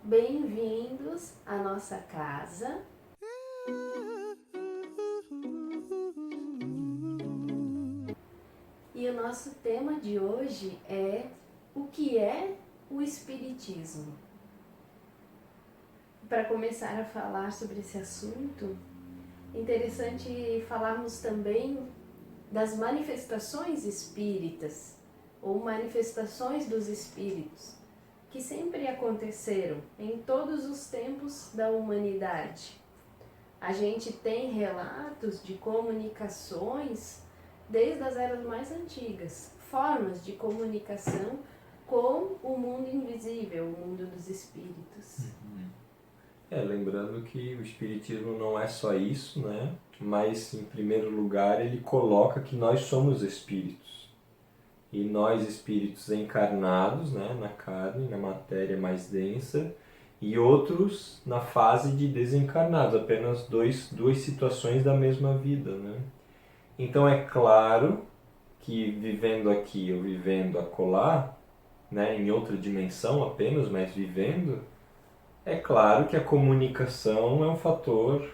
Bem-vindos à nossa casa. E o nosso tema de hoje é o que é o Espiritismo. Para começar a falar sobre esse assunto, é interessante falarmos também das manifestações espíritas ou manifestações dos espíritos, que sempre aconteceram em todos os tempos da humanidade. A gente tem relatos de comunicações desde as eras mais antigas, formas de comunicação com o mundo invisível, o mundo dos espíritos. Lembrando que o Espiritismo não é só isso, né? Mas, em primeiro lugar, ele coloca que nós somos espíritos. E nós, espíritos encarnados, né? Na carne, na matéria mais densa, e outros na fase de desencarnados, apenas duas situações da mesma vida, né? Então, é claro que vivendo aqui ou vivendo acolá, né? Em outra dimensão apenas, mas vivendo, é claro que a comunicação é um fator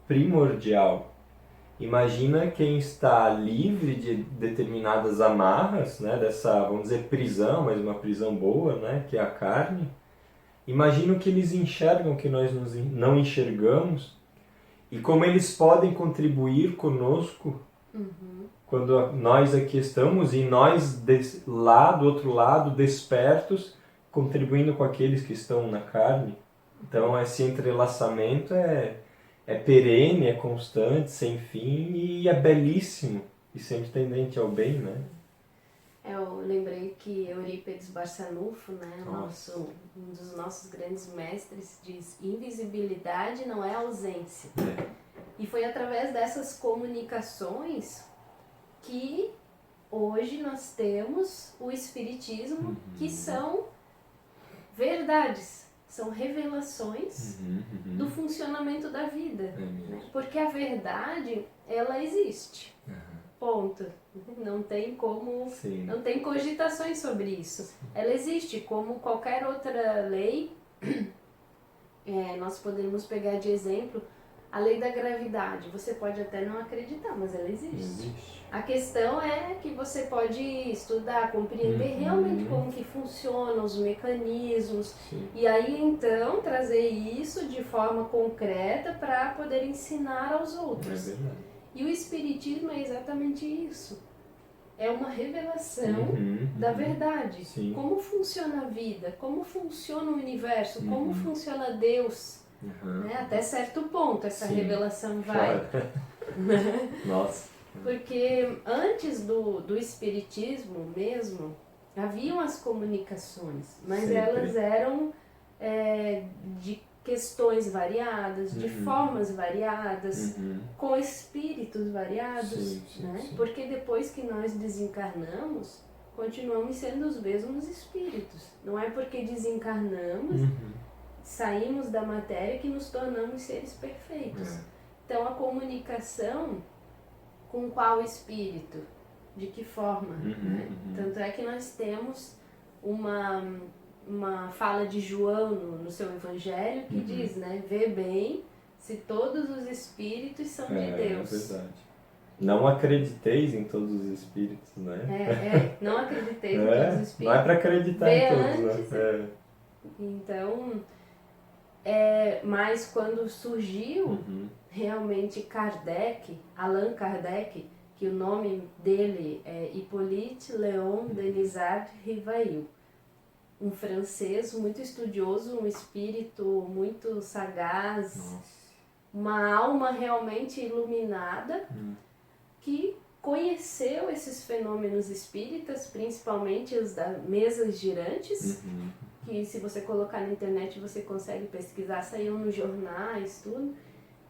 primordial. Imagina quem está livre de determinadas amarras, né, dessa, vamos dizer, prisão, mas uma prisão boa, né, que é a carne. Imagina o que eles enxergam que nós não enxergamos e como eles podem contribuir conosco quando nós aqui estamos e nós lá do outro lado, despertos, contribuindo com aqueles que estão na carne. Então esse entrelaçamento é perene, é constante, sem fim e é belíssimo e sempre tendente ao bem, né? Eu lembrei que Eurípides Barçanufo, né, um dos nossos grandes mestres, diz: invisibilidade não é ausência. E foi através dessas comunicações que hoje nós temos o Espiritismo, que são verdades, são revelações do funcionamento da vida. Né? Porque a verdade, ela existe. Ponto. Não tem como, não tem cogitações sobre isso. Ela existe como qualquer outra lei. Nós podemos pegar de exemplo a lei da gravidade. Você pode até não acreditar, mas ela existe. A questão é que você pode estudar, compreender realmente como que funcionam os mecanismos. E aí então trazer isso de forma concreta para poder ensinar aos outros. É verdade. E o Espiritismo é exatamente isso. É uma revelação da verdade. Como funciona a vida, como funciona o universo, como funciona Deus. Né? Até certo ponto essa revelação vai. Nossa. Porque antes do Espiritismo mesmo, haviam as comunicações, mas elas eram de questões variadas, de formas variadas, com espíritos variados, né? Porque depois que nós desencarnamos, continuamos sendo os mesmos espíritos. Não é porque desencarnamos, saímos da matéria que nos tornamos seres perfeitos. Então a comunicação com qual espírito? De que forma? Né? Tanto é que nós temos uma fala de João no seu evangelho que diz, né? Vê bem se todos os espíritos são de Deus. É verdade. Não acrediteis em todos os espíritos, né? Não acrediteis em todos os espíritos. Não é para acreditar em todos, antes, né? Então, mas quando surgiu realmente Allan Kardec, que o nome dele é Hippolyte Léon Denisard Rivail, um francês muito estudioso, um espírito muito sagaz, uma alma realmente iluminada, que conheceu esses fenômenos espíritas, principalmente os das mesas girantes, que se você colocar na internet você consegue pesquisar, saíram nos jornais, tudo.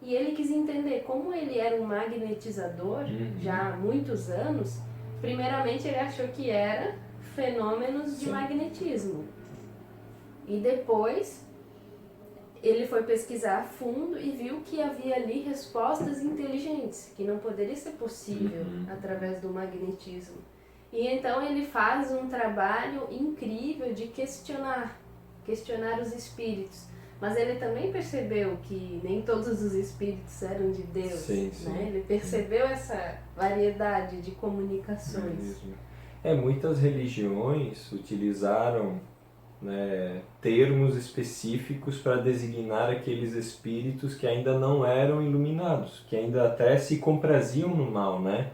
E ele quis entender como ele era um magnetizador já há muitos anos. Primeiramente ele achou que era fenômenos de magnetismo. E depois ele foi pesquisar a fundo e viu que havia ali respostas inteligentes, que não poderia ser possível através do magnetismo. E então ele faz um trabalho incrível de questionar questionar os espíritos. Mas ele também percebeu que nem todos os espíritos eram de Deus. Sim, sim. Né? Ele percebeu essa variedade de comunicações. Muitas religiões utilizaram, né, termos específicos para designar aqueles espíritos que ainda não eram iluminados, que ainda até se compraziam no mal, né?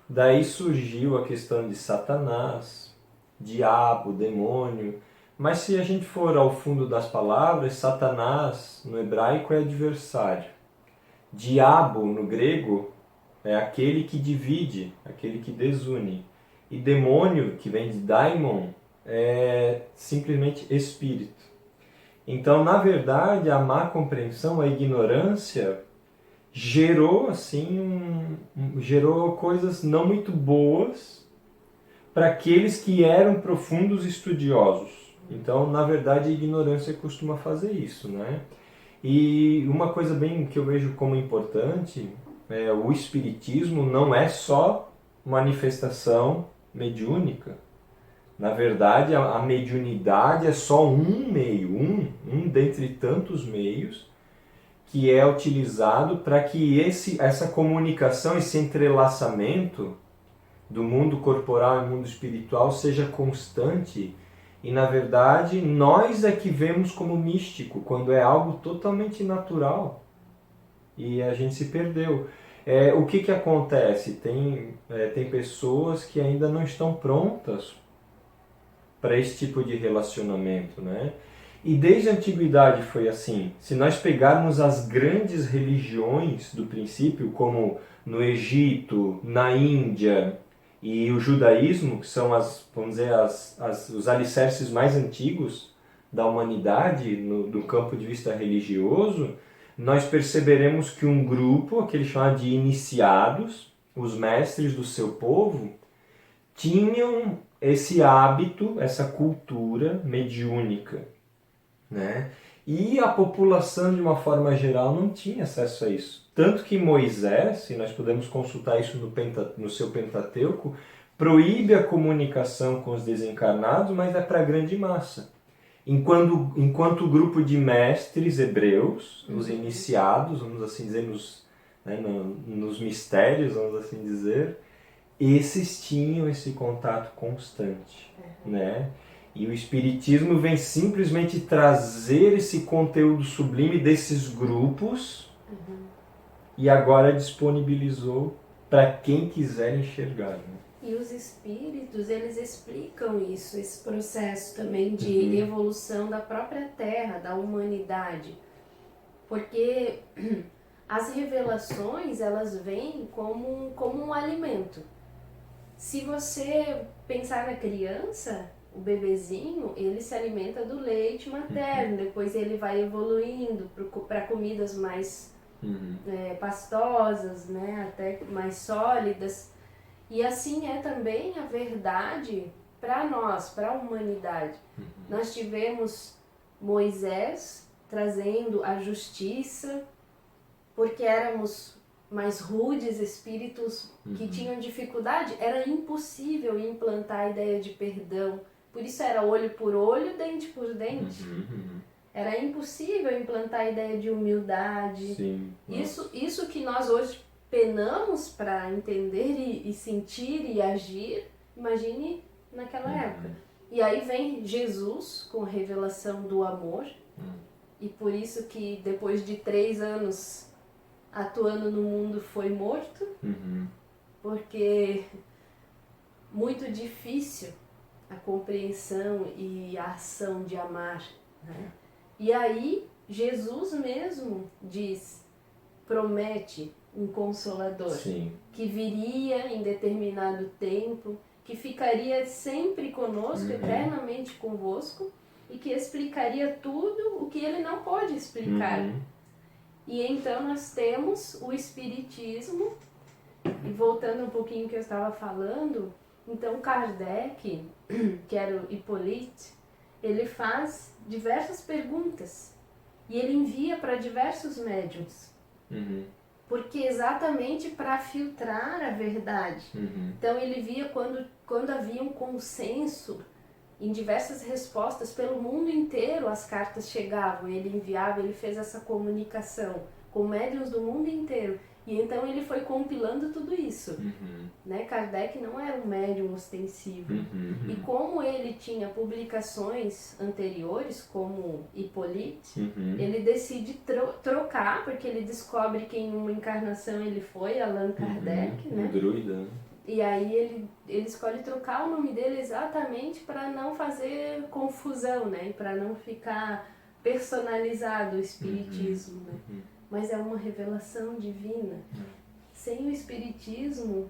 Daí surgiu a questão de Satanás, diabo, demônio. Mas se a gente for ao fundo das palavras, Satanás no hebraico é adversário. Diabo no grego é aquele que divide, aquele que desune. E demônio, que vem de daimon, é simplesmente espírito. Então, na verdade, a má compreensão, a ignorância gerou gerou coisas não muito boas para aqueles que eram profundos estudiosos. Então, na verdade, a ignorância costuma fazer isso, né? E uma coisa bem que eu vejo como importante é o espiritismo não é só manifestação mediúnica. Na verdade, a mediunidade é só um meio, um dentre tantos meios que é utilizado para que essa comunicação, esse entrelaçamento do mundo corporal e mundo espiritual seja constante. E, na verdade, nós é que vemos como místico, quando é algo totalmente natural. E a gente se perdeu. O que acontece? Tem pessoas que ainda não estão prontas para esse tipo de relacionamento, né? E desde a antiguidade foi assim. Se nós pegarmos as grandes religiões do princípio, como no Egito, na Índia e o judaísmo, que são os alicerces mais antigos da humanidade do campo de vista religioso, nós perceberemos que um grupo, aquele chamado de iniciados, os mestres do seu povo, tinham esse hábito, essa cultura mediúnica, né? E a população, de uma forma geral, não tinha acesso a isso. Tanto que Moisés, e nós podemos consultar isso no seu Pentateuco, proíbe a comunicação com os desencarnados, mas é para a grande massa. Enquanto o grupo de mestres hebreus, os iniciados, vamos assim dizer, nos mistérios, vamos assim dizer, esses tinham esse contato constante, né? E o Espiritismo vem simplesmente trazer esse conteúdo sublime desses grupos e agora disponibilizou para quem quiser enxergar, né? E os espíritos, eles explicam isso, esse processo também de evolução da própria Terra, da humanidade. Porque as revelações, elas vêm como um alimento. Se você pensar na criança, o bebezinho, ele se alimenta do leite materno, depois ele vai evoluindo para comidas mais pastosas, né, até mais sólidas. E assim é também a verdade para nós, para a humanidade. Nós tivemos Moisés trazendo a justiça, porque éramos mais rudes, espíritos que tinham dificuldade, era impossível implantar a ideia de perdão. Por isso era olho por olho, dente por dente. Era impossível implantar a ideia de humildade. Sim, isso que nós hoje penamos para entender e sentir e agir, imagine naquela época. E aí vem Jesus com a revelação do amor, e por isso que depois de 3 anos atuando no mundo foi morto, porque muito difícil a compreensão e a ação de amar, né? E aí Jesus mesmo promete um Consolador, que viria em determinado tempo, que ficaria sempre conosco, eternamente convosco, e que explicaria tudo o que ele não pode explicar. E então nós temos o Espiritismo, e voltando um pouquinho que eu estava falando, então Kardec, que era o Hippolyte, ele faz diversas perguntas, e ele envia para diversos médiuns. Porque exatamente para filtrar a verdade. Então ele via quando havia um consenso em diversas respostas pelo mundo inteiro as cartas chegavam, ele enviava, ele fez essa comunicação com médiuns do mundo inteiro. E então ele foi compilando tudo isso. Né? Kardec não era um médium ostensivo. E como ele tinha publicações anteriores, como Hippolyte, ele decide trocar, porque ele descobre que em uma encarnação ele foi Allan Kardec, né? Druida, né? E aí ele escolhe trocar o nome dele exatamente para não fazer confusão, né? Para não ficar personalizado o espiritismo, né? Mas é uma revelação divina. Sem o espiritismo,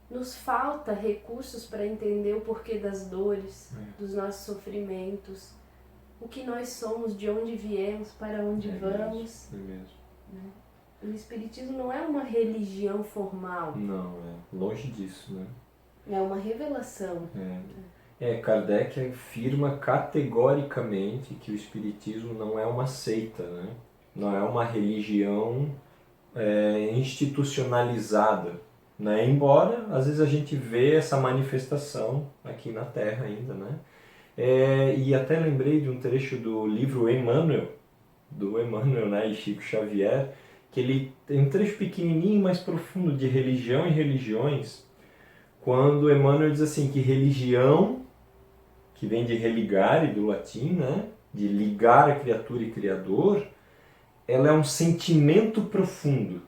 nos falta recursos para entender o porquê das dores, dos nossos sofrimentos, o que nós somos, de onde viemos, para onde vamos. Né? O espiritismo não é uma religião formal. Não, longe disso, né? É uma revelação. Kardec afirma categoricamente que o espiritismo não é uma seita, né? Não é uma religião institucionalizada, né? Embora às vezes a gente vê essa manifestação aqui na Terra ainda, né? E até lembrei de um trecho do livro Emmanuel, do Emmanuel, né, e Chico Xavier, que ele tem um trecho pequenininho, mas profundo, de religião e religiões, quando Emmanuel diz assim, que religião, que vem de religare, do latim, né, de ligar a criatura e criador, ela é um sentimento profundo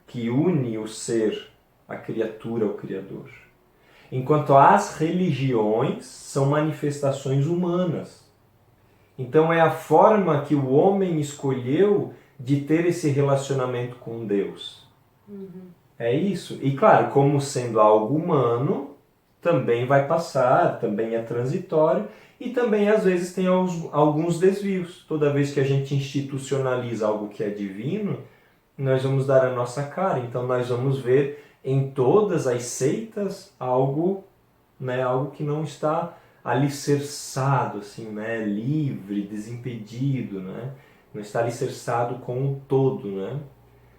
que une o ser, a criatura, ao criador. Enquanto as religiões são manifestações humanas. Então é a forma que o homem escolheu de ter esse relacionamento com Deus. É isso. E claro, como sendo algo humano, também vai passar, também é transitório e também às vezes tem alguns desvios. Toda vez que a gente institucionaliza algo que é divino, nós vamos dar a nossa cara. Então nós vamos ver em todas as seitas algo, né, algo que não está alicerçado, assim, né, livre, desimpedido, né, não está alicerçado com o todo, né,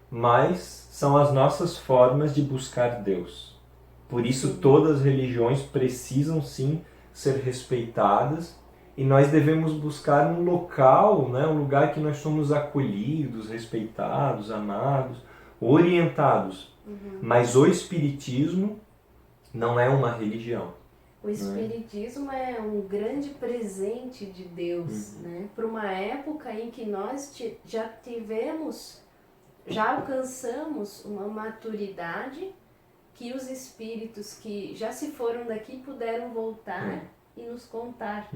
mas são as nossas formas de buscar Deus. Por isso todas as religiões precisam sim ser respeitadas e nós devemos buscar um local, né, um lugar que nós somos acolhidos, respeitados, amados, orientados. Mas o Espiritismo não é uma religião. O Espiritismo é um grande presente de Deus, né? Para uma época em que nós já alcançamos uma maturidade que os espíritos que já se foram daqui puderam voltar e nos contar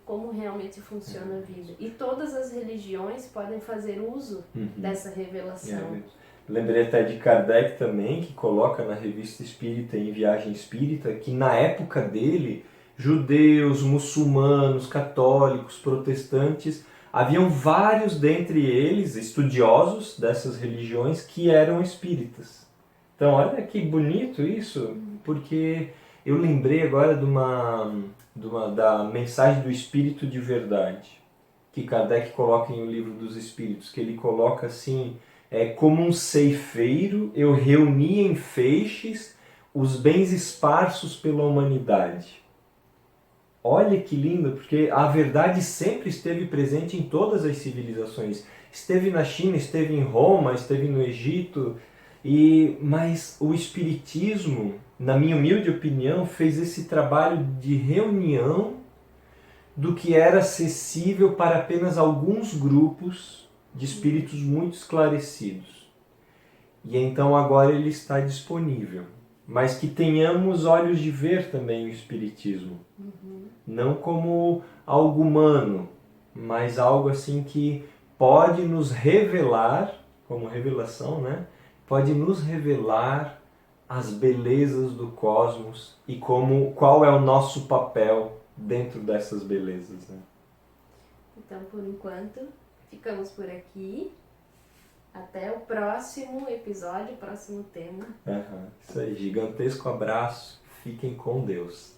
como realmente funciona a vida. E todas as religiões podem fazer uso dessa revelação. Lembrei até de Kardec também, que coloca na Revista Espírita em Viagem Espírita, que na época dele, judeus, muçulmanos, católicos, protestantes, haviam vários dentre eles, estudiosos dessas religiões, que eram espíritas. Então, olha que bonito isso, porque eu lembrei agora da mensagem do Espírito de Verdade, que Kardec coloca em O Livro dos Espíritos, que ele coloca assim, como um ceifeiro, eu reuni em feixes os bens esparsos pela humanidade. Olha que lindo, porque a verdade sempre esteve presente em todas as civilizações. Esteve na China, esteve em Roma, esteve no Egito, mas o Espiritismo, na minha humilde opinião, fez esse trabalho de reunião do que era acessível para apenas alguns grupos de espíritos muito esclarecidos. E então agora ele está disponível. Mas que tenhamos olhos de ver também o Espiritismo. Não como algo humano, mas algo assim que pode nos revelar, como revelação, né? Pode nos revelar as belezas do cosmos e qual é o nosso papel dentro dessas belezas, né? Então, por enquanto, ficamos por aqui. Até o próximo episódio, próximo tema. Isso aí, gigantesco abraço. Fiquem com Deus.